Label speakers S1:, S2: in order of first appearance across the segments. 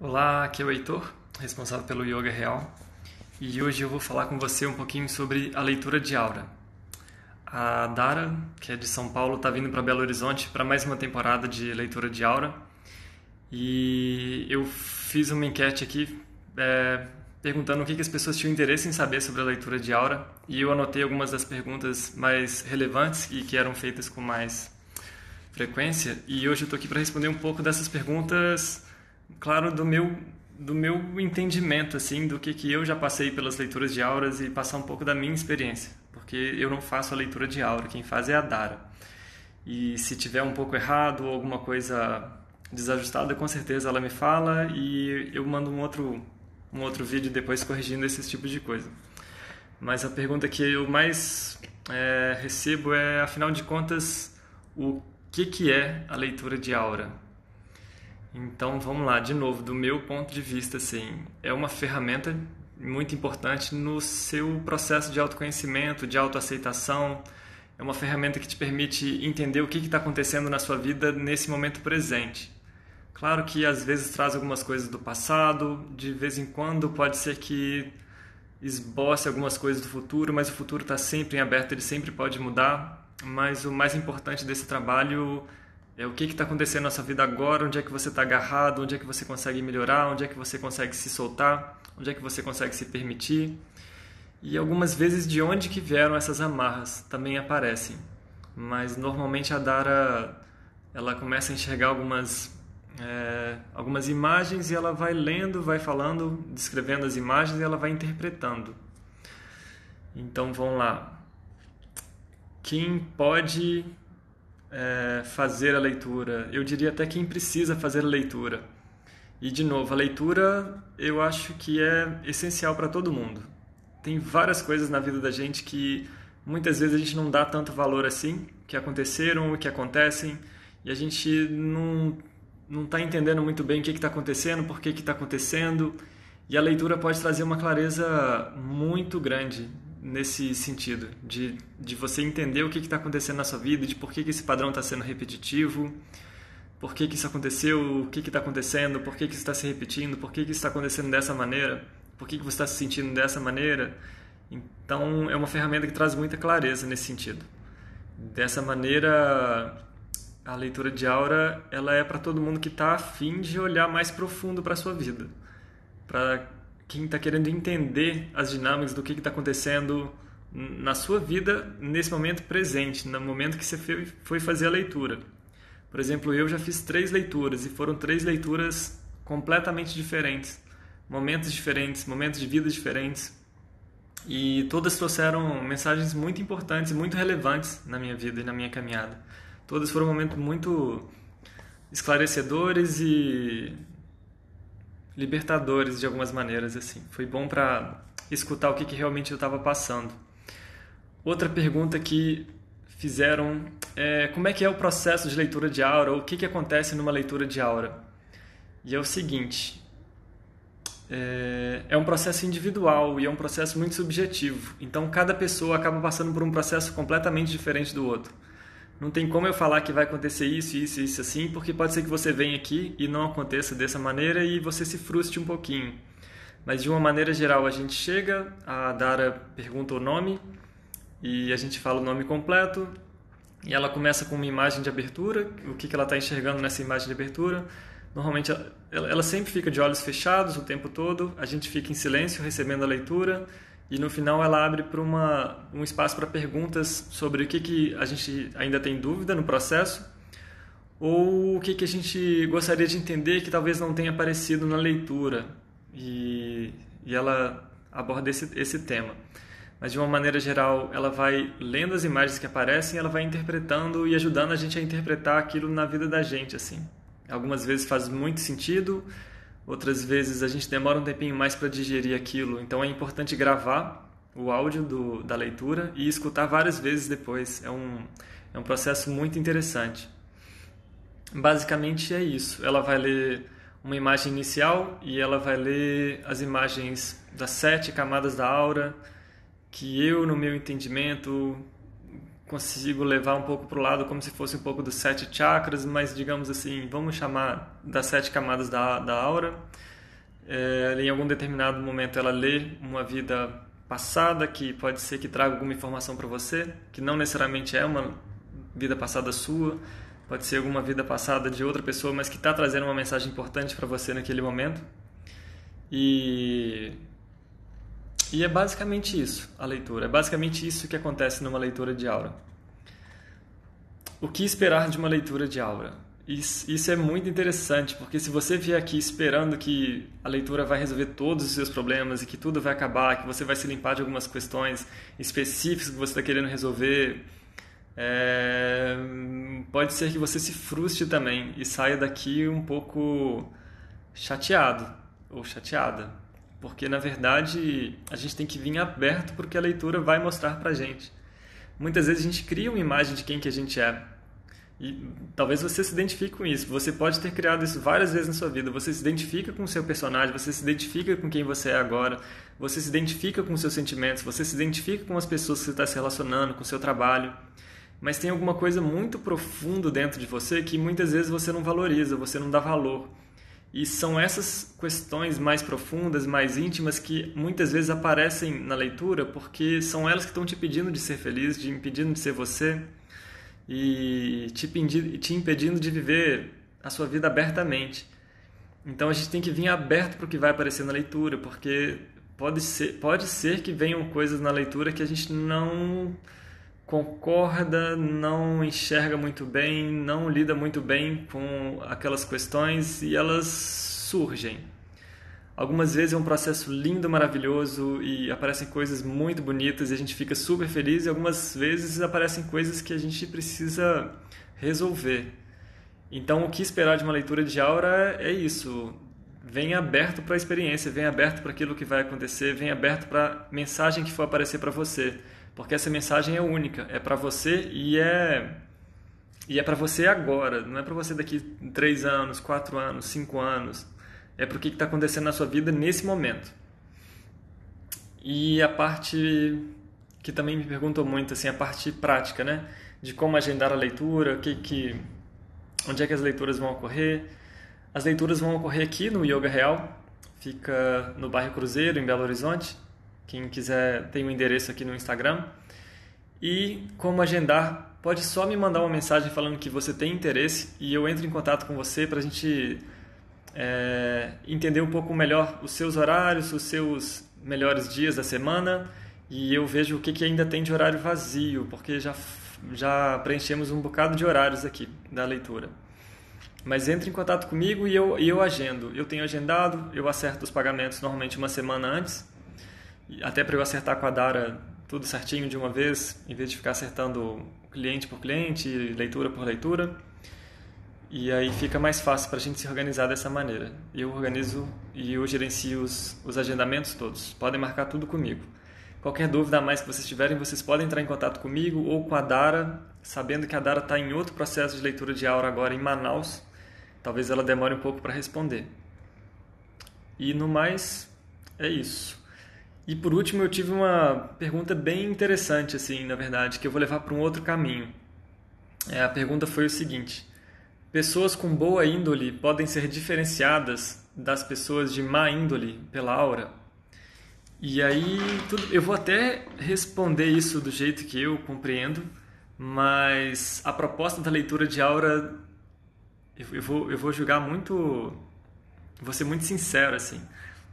S1: Olá, aqui é o Heitor, responsável pelo Yoga Real, e hoje eu vou falar com você um pouquinho sobre a leitura de aura. A Dara, que é de São Paulo, está vindo para Belo Horizonte para mais uma temporada de leitura de aura, e eu fiz uma enquete aqui perguntando o que as pessoas tinham interesse em saber sobre a leitura de aura, e eu anotei algumas das perguntas mais relevantes e que eram feitas com mais frequência, e hoje eu estou aqui para responder um pouco dessas perguntas, claro, do meu entendimento, assim, do que eu já passei pelas leituras de auras e passar um pouco da minha experiência, porque eu não faço a leitura de aura, quem faz é a Dara. E se tiver um pouco errado ou alguma coisa desajustada, com certeza ela me fala e eu mando um outro vídeo depois corrigindo esses tipos de coisa. Mas a pergunta que eu mais recebo é, afinal de contas, o que é a leitura de aura? Então vamos lá, de novo, do meu ponto de vista, assim, é uma ferramenta muito importante no seu processo de autoconhecimento, de autoaceitação. É uma ferramenta que te permite entender o que está acontecendo na sua vida nesse momento presente. Claro que às vezes traz algumas coisas do passado, de vez em quando pode ser que esboce algumas coisas do futuro, mas o futuro está sempre em aberto, ele sempre pode mudar. Mas o mais importante desse trabalho é o que está acontecendo na sua vida agora, onde é que você está agarrado, onde é que você consegue melhorar, onde é que você consegue se soltar, onde é que você consegue se permitir. E algumas vezes de onde que vieram essas amarras também aparecem. Mas normalmente a Dara, ela começa a enxergar algumas imagens e ela vai lendo, vai falando, descrevendo as imagens e ela vai interpretando. Então vamos lá. Quem pode fazer a leitura? Eu diria até quem precisa fazer a leitura. E de novo, a leitura eu acho que é essencial para todo mundo. Tem várias coisas na vida da gente que muitas vezes a gente não dá tanto valor assim, que aconteceram, que acontecem, e a gente não está entendendo muito bem o que está acontecendo, por que está acontecendo, e a leitura pode trazer uma clareza muito grande nesse sentido, de você entender o que está acontecendo na sua vida, de por que esse padrão está sendo repetitivo, por que isso aconteceu, o que está acontecendo, por que isso está se repetindo, por que isso está acontecendo dessa maneira, por que você está se sentindo dessa maneira. Então é uma ferramenta que traz muita clareza nesse sentido. Dessa maneira, a leitura de aura ela é para todo mundo que está a fim de olhar mais profundo para a sua vida, para quem está querendo entender as dinâmicas do que está acontecendo na sua vida nesse momento presente, no momento que você foi fazer a leitura. Por exemplo, eu já fiz 3 leituras e foram 3 leituras completamente diferentes, momentos de vida diferentes, e todas trouxeram mensagens muito importantes e muito relevantes na minha vida e na minha caminhada. Todas foram momentos muito esclarecedores e libertadores de algumas maneiras, assim. Foi bom para escutar o que realmente eu estava passando. Outra pergunta que fizeram é como é que é o processo de leitura de aura, ou o que acontece numa leitura de aura. E é o seguinte, é um processo individual e é um processo muito subjetivo. Então cada pessoa acaba passando por um processo completamente diferente do outro. Não tem como eu falar que vai acontecer isso, isso, isso, assim, porque pode ser que você venha aqui e não aconteça dessa maneira e você se frustre um pouquinho. Mas de uma maneira geral, a gente chega, a Dara pergunta o nome e a gente fala o nome completo e ela começa com uma imagem de abertura, o que ela está enxergando nessa imagem de abertura. Normalmente ela sempre fica de olhos fechados o tempo todo, a gente fica em silêncio recebendo a leitura. E no final ela abre para um espaço para perguntas sobre o que a gente ainda tem dúvida no processo ou o que a gente gostaria de entender que talvez não tenha aparecido na leitura. E ela aborda esse tema. Mas de uma maneira geral, ela vai lendo as imagens que aparecem, ela vai interpretando e ajudando a gente a interpretar aquilo na vida da gente, assim. Algumas vezes faz muito sentido, outras vezes a gente demora um tempinho mais para digerir aquilo, então é importante gravar o áudio da leitura e escutar várias vezes depois. É um processo muito interessante. Basicamente é isso. Ela vai ler uma imagem inicial e ela vai ler as imagens das 7 camadas da aura, que eu, no meu entendimento, consigo levar um pouco para o lado como se fosse um pouco dos 7 chakras, mas digamos assim, vamos chamar das 7 camadas da aura. Em algum determinado momento ela lê uma vida passada que pode ser que traga alguma informação para você, que não necessariamente é uma vida passada sua, pode ser alguma vida passada de outra pessoa, mas que está trazendo uma mensagem importante para você naquele momento. E é basicamente isso, a leitura. É basicamente isso que acontece numa leitura de aura. O que esperar de uma leitura de aura? Isso é muito interessante, porque se você vier aqui esperando que a leitura vai resolver todos os seus problemas e que tudo vai acabar, que você vai se limpar de algumas questões específicas que você está querendo resolver, pode ser que você se frustre também e saia daqui um pouco chateado ou chateada, porque na verdade a gente tem que vir aberto porque a leitura vai mostrar pra gente. Muitas vezes a gente cria uma imagem de quem que a gente é. E talvez você se identifique com isso. Você pode ter criado isso várias vezes na sua vida. Você se identifica com o seu personagem, você se identifica com quem você é agora, você se identifica com os seus sentimentos, você se identifica com as pessoas que você está se relacionando, com o seu trabalho. Mas tem alguma coisa muito profunda dentro de você que muitas vezes você não valoriza, você não dá valor. E são essas questões mais profundas, mais íntimas, que muitas vezes aparecem na leitura porque são elas que estão te impedindo de ser feliz, te impedindo de ser você e te impedindo de viver a sua vida abertamente. Então a gente tem que vir aberto para o que vai aparecer na leitura, porque pode ser que venham coisas na leitura que a gente não concorda, não enxerga muito bem, não lida muito bem com aquelas questões e elas surgem. Algumas vezes é um processo lindo, maravilhoso e aparecem coisas muito bonitas e a gente fica super feliz, e algumas vezes aparecem coisas que a gente precisa resolver. Então, o que esperar de uma leitura de aura é isso. Venha aberto para a experiência, venha aberto para aquilo que vai acontecer, venha aberto para a mensagem que for aparecer para você, porque essa mensagem é única, é para você e é para você agora, não é para você daqui 3 anos, 4 anos, 5 anos. É para o que está acontecendo na sua vida nesse momento. E a parte que também me perguntou muito, assim, a parte prática, né? De como agendar a leitura, onde é que as leituras vão ocorrer. As leituras vão ocorrer aqui no Yoga Real, fica no bairro Cruzeiro, em Belo Horizonte. Quem quiser tem o endereço aqui no Instagram. E como agendar, pode só me mandar uma mensagem falando que você tem interesse e eu entro em contato com você para a gente entender um pouco melhor os seus horários, os seus melhores dias da semana, e eu vejo o que ainda tem de horário vazio, porque já preenchemos um bocado de horários aqui da leitura. Mas entre em contato comigo e eu agendo. Eu tenho agendado, eu acerto os pagamentos normalmente uma semana antes, até para eu acertar com a Dara tudo certinho de uma vez, em vez de ficar acertando cliente por cliente, leitura por leitura. E aí fica mais fácil para a gente se organizar dessa maneira. Eu organizo e eu gerencio os agendamentos todos. Podem marcar tudo comigo. Qualquer dúvida a mais que vocês tiverem, vocês podem entrar em contato comigo ou com a Dara, sabendo que a Dara está em outro processo de leitura de aura agora em Manaus. Talvez ela demore um pouco para responder. E no mais, é isso. E por último, eu tive uma pergunta bem interessante, assim, na verdade, que eu vou levar para um outro caminho. A pergunta foi o seguinte: pessoas com boa índole podem ser diferenciadas das pessoas de má índole pela aura? E aí, eu vou até responder isso do jeito que eu compreendo, mas a proposta da leitura de aura, eu vou julgar muito, vou ser muito sincero, assim.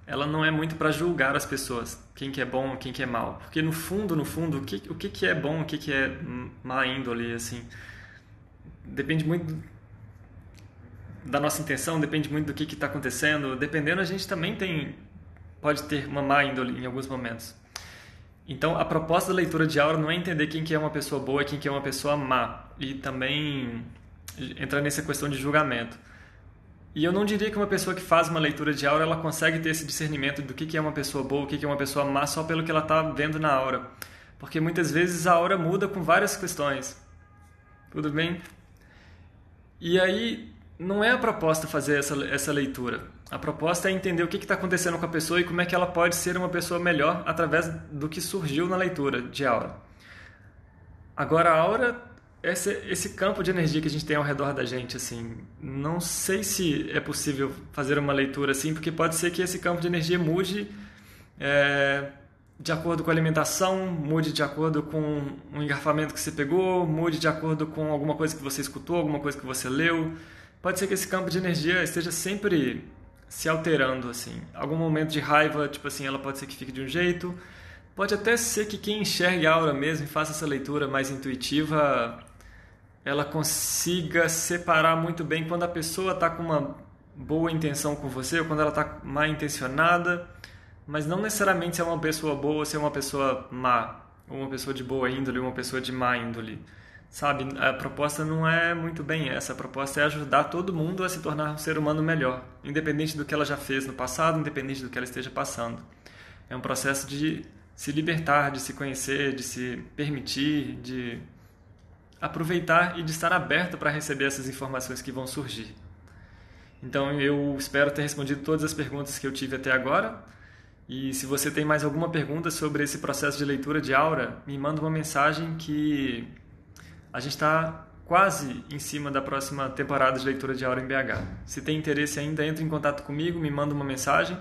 S1: Ela não é muito para julgar as pessoas, quem que é bom, quem que é mal. Porque no fundo, o que é bom, o que é má índole, assim, depende muito da nossa intenção, depende muito do que está acontecendo. Dependendo, a gente também pode ter uma má índole em alguns momentos. Então, a proposta da leitura de aura não é entender quem que é uma pessoa boa e quem que é uma pessoa má. E também entrar nessa questão de julgamento. E eu não diria que uma pessoa que faz uma leitura de aura ela consegue ter esse discernimento do que é uma pessoa boa, o que é uma pessoa má, só pelo que ela está vendo na aura. Porque muitas vezes a aura muda com várias questões. Tudo bem? E aí, não é a proposta fazer essa leitura. A proposta é entender o que está acontecendo com a pessoa e como é que ela pode ser uma pessoa melhor através do que surgiu na leitura de aura. Agora, a aura esse campo de energia que a gente tem ao redor da gente, assim, não sei se é possível fazer uma leitura assim, porque pode ser que esse campo de energia mude de acordo com a alimentação, mude de acordo com um engarrafamento que você pegou, mude de acordo com alguma coisa que você escutou, alguma coisa que você leu. Pode ser que esse campo de energia esteja sempre se alterando, assim. Algum momento de raiva, tipo assim, ela pode ser que fique de um jeito. Pode até ser que quem enxergue a aura mesmo e faça essa leitura mais intuitiva, ela consiga separar muito bem quando a pessoa está com uma boa intenção com você ou quando ela está mal intencionada, mas não necessariamente se é uma pessoa boa ou se é uma pessoa má, ou uma pessoa de boa índole ou uma pessoa de má índole. Sabe, a proposta não é muito bem essa. A proposta é ajudar todo mundo a se tornar um ser humano melhor, independente do que ela já fez no passado, independente do que ela esteja passando. É um processo de se libertar, de se conhecer, de se permitir, de aproveitar e de estar aberto para receber essas informações que vão surgir. Então eu espero ter respondido todas as perguntas que eu tive até agora. E se você tem mais alguma pergunta sobre esse processo de leitura de aura, me manda uma mensagem que a gente está quase em cima da próxima temporada de leitura de aura em BH. Se tem interesse ainda, entre em contato comigo, me manda uma mensagem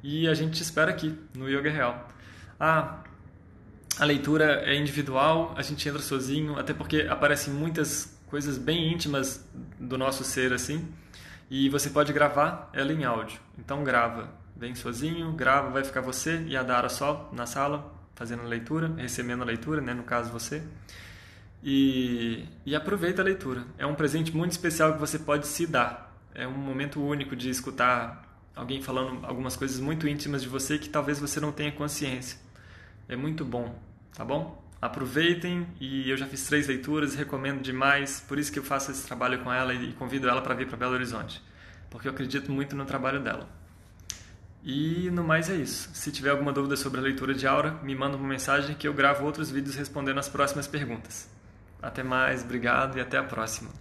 S1: e a gente te espera aqui no Yoga Real. A leitura é individual, a gente entra sozinho, até porque aparecem muitas coisas bem íntimas do nosso ser assim, e você pode gravar ela em áudio. Então grava, vem sozinho, grava, vai ficar você e a Dara só na sala, fazendo a leitura, recebendo a leitura, né, no caso você. E aproveita a leitura. É um presente muito especial que você pode se dar. É um momento único de escutar alguém falando algumas coisas muito íntimas de você que talvez você não tenha consciência. É muito bom, tá bom? Aproveitem, e eu já fiz 3 leituras, recomendo demais, por isso que eu faço esse trabalho com ela e convido ela para vir para Belo Horizonte, porque eu acredito muito no trabalho dela. E no mais é isso. Se tiver alguma dúvida sobre a leitura de aura, me manda uma mensagem que eu gravo outros vídeos respondendo as próximas perguntas. Até mais, obrigado e até a próxima.